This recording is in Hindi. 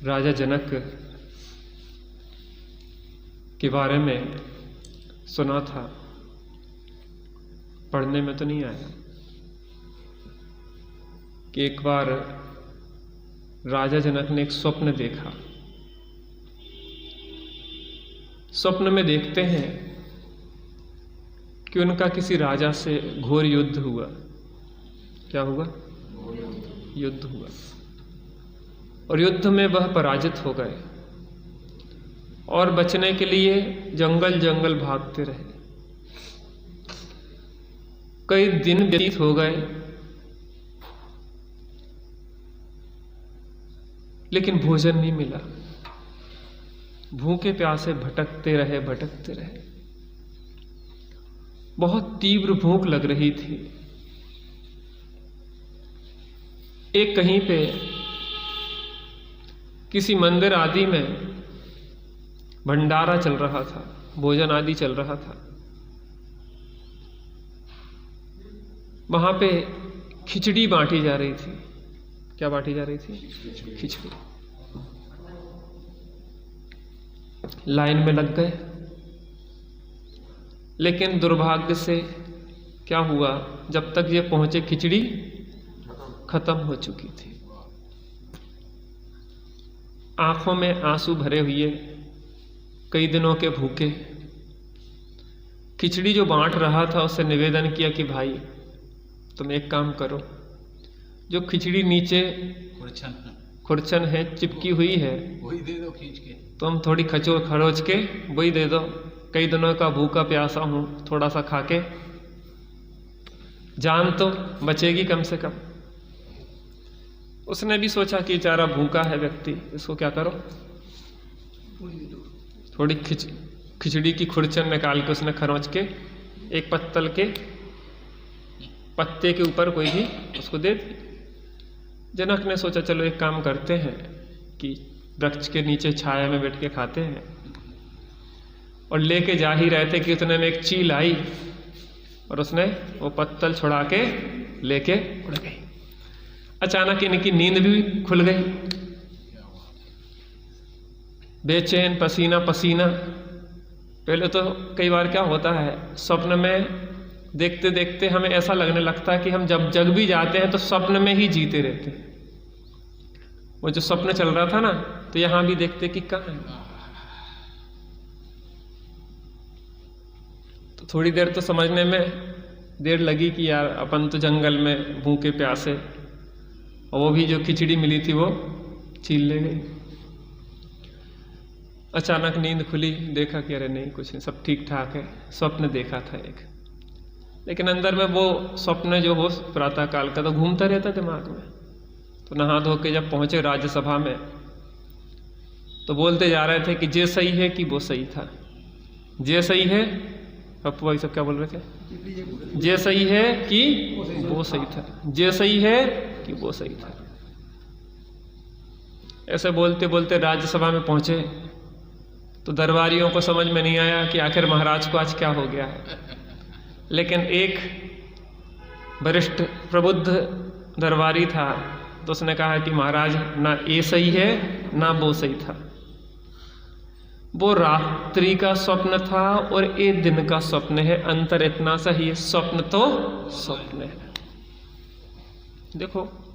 राजा जनक के बारे में सुना था, पढ़ने में तो नहीं आया, कि एक बार राजा जनक ने एक स्वप्न देखा। स्वप्न में देखते हैं कि उनका किसी राजा से घोर युद्ध हुआ। क्या हुआ? युद्ध हुआ, और युद्ध में वह पराजित हो गए और बचने के लिए जंगल जंगल भागते रहे। कई दिन व्यतीत हो गए, लेकिन भोजन नहीं मिला। भूखे प्यासे भटकते रहे। बहुत तीव्र भूख लग रही थी। एक कहीं पे किसी मंदिर आदि में भंडारा चल रहा था, भोजन आदि चल रहा था। वहां पे खिचड़ी बांटी जा रही थी। क्या बांटी जा रही थी? खिचड़ी। लाइन में लग गए, लेकिन दुर्भाग्य से क्या हुआ, जब तक ये पहुंचे खिचड़ी खत्म हो चुकी थी। आंखों में आंसू भरे हुए, कई दिनों के भूखे। खिचड़ी जो बांट रहा था उससे निवेदन किया कि भाई तुम एक काम करो, जो खिचड़ी नीचे खुरचन है चिपकी हुई है, वही दे दो खींच के। तुम थोड़ी खरोच के वही दे दो। कई दिनों का भूखा प्यासा हूं, थोड़ा सा खा के जान तो बचेगी कम से कम। उसने भी सोचा कि बेचारा भूखा है व्यक्ति, इसको क्या करो, थोड़ी खिचड़ी की खुरचन निकाल के उसने खरोंच के एक पत्तल के पत्ते के ऊपर कोई भी उसको दे दी। जनक ने सोचा चलो एक काम करते हैं कि वृक्ष के नीचे छाया में बैठ के खाते हैं। और लेके जा ही रहे थे कि उतने में एक चील आई और उसने वो पत्तल छुड़ा के लेके उड़ गई। अचानक इनकी नींद भी खुल गई। बेचैन, पसीना पसीना। पहले तो कई बार क्या होता है, स्वप्न में देखते देखते हमें ऐसा लगने लगता है कि हम जब जग भी जाते हैं तो स्वप्न में ही जीते रहते हैं। वो जो स्वप्न चल रहा था ना, तो यहां भी देखते कि कहाँ है। तो थोड़ी देर तो समझने में देर लगी कि यार अपन तो जंगल में भूखे प्यासे, और वो भी जो खिचड़ी मिली थी वो छीन ले गई। अचानक नींद खुली, देखा कि अरे नहीं कुछ नहीं, सब ठीक ठाक है। स्वप्न देखा था एक, लेकिन अंदर में वो स्वप्न जो हो प्रातः काल का तो घूमता रहता दिमाग में। तो नहा धो के जब पहुंचे राज्यसभा में, तो बोलते जा रहे थे कि जे सही है कि वो सही था, जे सही है। पप्पू भाई सब क्या बोल रहे थे? जे सही है कि वो सही था, जे सही है कि वो सही था। ऐसे बोलते बोलते राज्यसभा में पहुंचे तो दरबारियों को समझ में नहीं आया कि आखिर महाराज को आज क्या हो गया है। लेकिन एक वरिष्ठ प्रबुद्ध दरबारी था, तो उसने कहा कि महाराज ना ये सही है ना वो सही था। वो रात्रि का स्वप्न था और एक दिन का स्वप्न है, अंतर इतना सा ही है। स्वप्न तो स्वप्न है। देखो